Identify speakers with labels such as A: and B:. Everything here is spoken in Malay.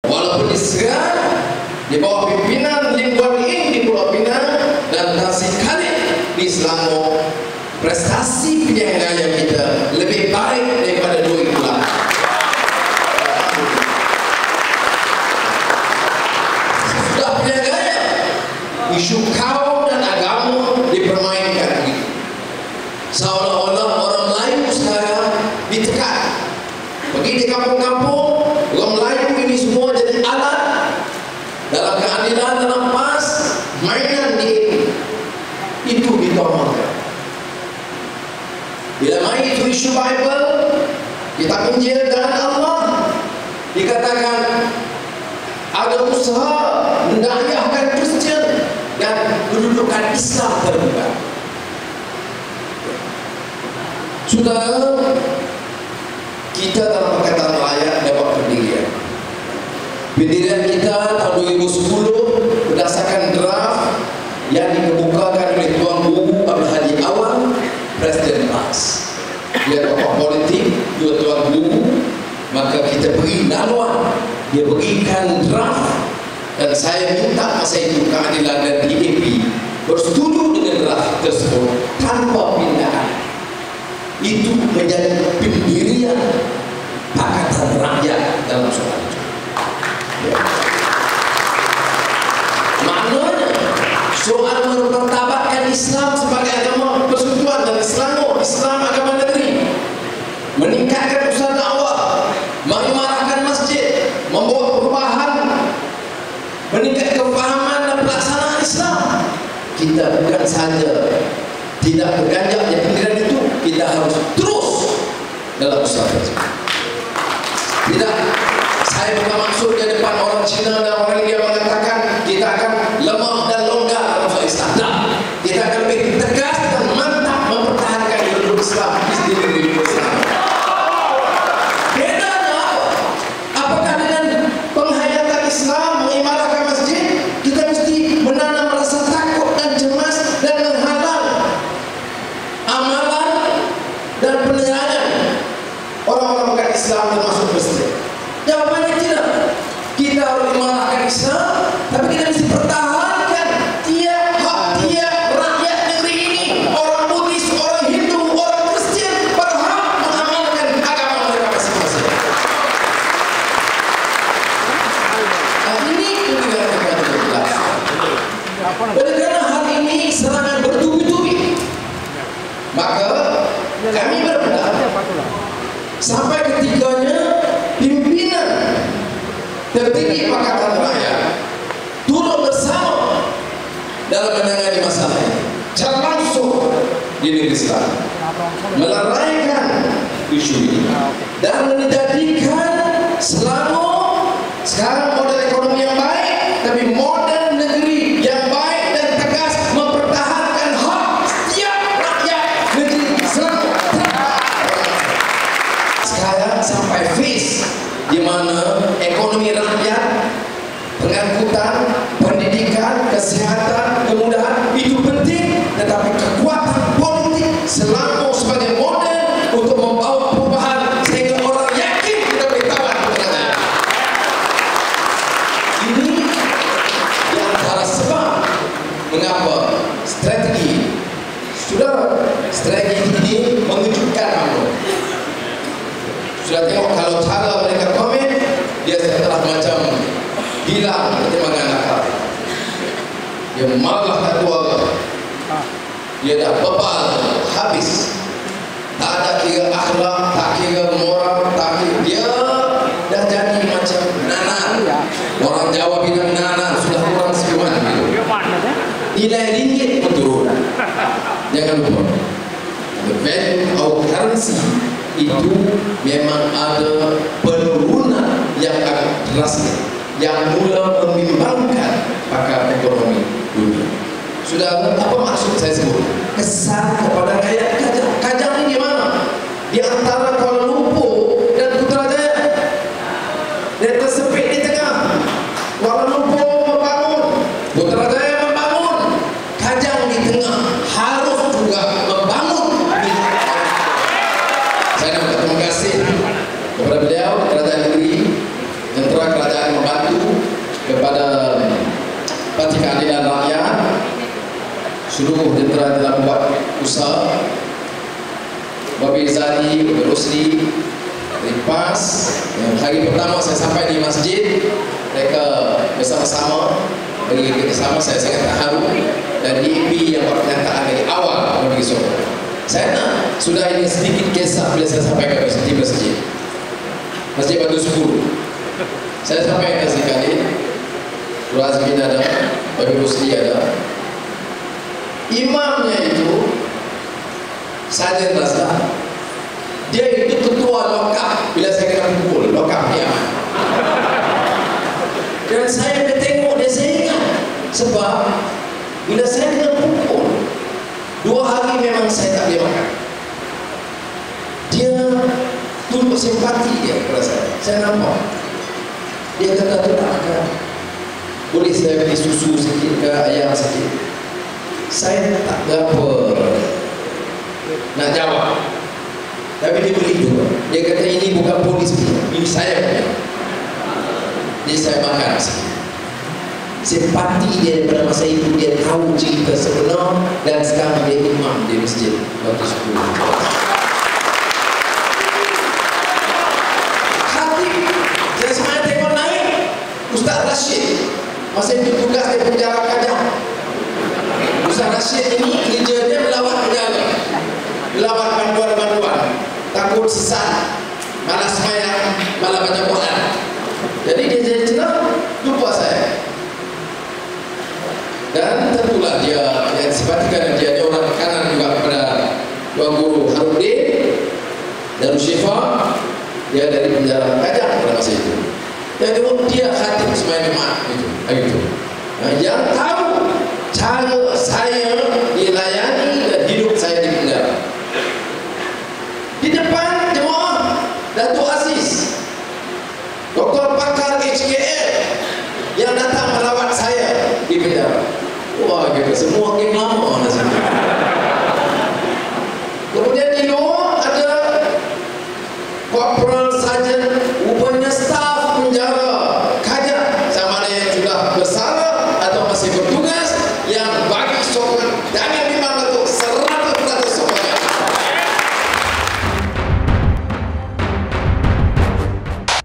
A: walaupun diserang di bawah pimpinan Lim Guan Yin di Pulau Pinang dan Tasik Khalid di Selangor, prestasi pilihan raya kita lebih baik daripada 2008. Sudah pilihan raya, isu kaum dan agama dipermainkan begitu. Seolah-olah orang Melayu sekarang ditekan. Pergi di kampung-kampung, orang Melayu ini semua jadi alat dalam keadilan, dalam PAS, mainan di itu ditonjolkan. Bila main itu isu Bible, kita Injil dan Allah, dikatakan ada usaha mendakwahkan Kristen dan mendudukan Islam terbuka. Saudara, kita dalam Pakatan Rakyat dapat pendirian. Pendirian kita tahun 2010 berdasarkan draft yang dikemukakan oleh Tuan Guru Abdul Hadi Awang, Presiden PAS. Dia tokoh politik, dia Tuan Guru, maka kita beri laluan, dia berikan draft, dan saya minta masa itu Keadilan dan DAP bersetuju dengan draft tersebut tanpa pindahan. Itu menjadi pendirian Pakatan Rakyat dalam soal itu. Ya. Maknanya soal memartabatkan Islam sebagai agama persekutuan dan Selangor, Islam agama negeri, meningkatkan usaha dakwah, mengimarahkan masjid, membawa perubahan, meningkatkan kefahaman dan pelaksanaan Islam. Kita bukan saja tidak berganjak di pendirian itu, kita harus terus dalam usaha tersebut. Tidak, saya bukan maksud di depan orang Cina dan orang India mengatakan kita akan lemah dan longgar dalam soal Islam. Tidak, kita akan lebih tegas dan mantap mempertahankan hidup Islam di negeri Islam. Bedanya apa? Apakah dengan penghayatan Islam, mengimarahkan masjid, kita mesti menanam rasa takut dan cemas dan menghalang amalan dan penilaian orang-orang bukan Islam termasuk Kristen? Jawabannya tidak. Kita harus mengimarahkan Islam, tapi kita mesti pertahankan hak tiap rakyat negeri ini, orang Buddhis, orang Hindu, orang Kristen berhak mengamalkan agama mereka masing-masing. Ini pendirian kepada jelas. Oleh kerana hal ini serangan bertubi-tubi, maka kami berpendapat sampai ketiganya pimpinan tertinggi Pakatan Rakyat turut bersama dalam menangani masalah ini secara langsung di negeri Selangor, meleraikan isu ini dan menjadikan Selangor sekarang model ekonomi yang baik, tapi model negeri yang baik dan tegas mempertahankan hak setiap rakyat negeri Selangor. Sekarang sampai phase di mana ekonomi rakyat, pengangkutan, pendidikan, kesehatan, kemudahan itu penting, tetapi kekuatan politik Selangor sebagai model untuk membawa perubahan sehingga orang yakin kita boleh kawan dengan ini. Di antara sebab mengapa strategi ini mengejutkan kamu. Sudah tengok kalau cara mereka komen, dia setelah macam hilang pertimbangan akal. Dia malah tak tua, dia dah bebal habis, tak ada kira akhlak, tak kira moral, tak kira, dia dah jadi macam nanan. Orang Jawa bilang nanan, sudah kurang siuman. Nilai ringgit pun turun. Jangan lupa, the value of currency itu memang ada penurunan yang agak drastis yang mula membimbangkan pakar ekonomi dunia. Sudah, apa maksud saya sebut? Kesan kepada rakyat Kajang. Kajang ini di mana? Di antara Kuala Lumpur dan Putrajaya. Dia tersepit di tengah. Kuala Lumpur membangun, Putrajaya membangun, Kajang di tengah harus juga membangun. Saya nak terima kasih kepada beliau, kerajaan negeri, tentera kerajaan membantu pimpinan rakyat, seluruh jentera dalam buat usaha, Babi Zali, Babi Rosli, Ripas. Hari pertama saya sampai di masjid, mereka bersama-sama bagi kerjasama, saya sangat terharu. Dan DAP yang buat pernyataan dari awal bagi semua. Saya nak sudah ini sedikit kisah bila saya sampai ke masjid Batu 10. Saya sampai ke sekali, Surah Azmin ada, Babi Rosli ada. Imamnya itu Sajen Razak, dia itu ketua lokap bila saya kena pukul lokapnya. Dan saya tengok dia, saya ingat sebab bila saya kena pukul 2 hari memang saya tak boleh makan. Dia tunjuk simpati dia kepada saya nampak. Dia kata tu tak makan, boleh saya beli susu sikit ke ayam sikit. Saya tak berapa nak jawab, tapi dia beli tu. Dia kata ini bukan polis punya, ini saya punya. Jadi saya makan sikit. Simpati dia pada masa itu, dia tahu cerita sebenar, dan sekarang dia imam di masjid Batu 10. Hati saya sebenarnya tengok naik Ustaz Rashid, masa itu tugas di penjara Kajang. Ustaz Rashid ini kerja dia melawat penjara, melawat banduan-banduan, takut sesat, malas sembahyang, malah baca Quran. Jadi dia jadi celah, jumpa saya. Dan tentulah dia yang sifatkan dia orang kanan juga kepada Tuan Guru Harudin Darushifa, dia dari penjara Kajang pada masa itu. Jadi dia khatib sembahyang Jumaat itu. Nah, yang tahu cara saya dilayani dan hidup saya di penjara. Di depan jemaah Datuk Aziz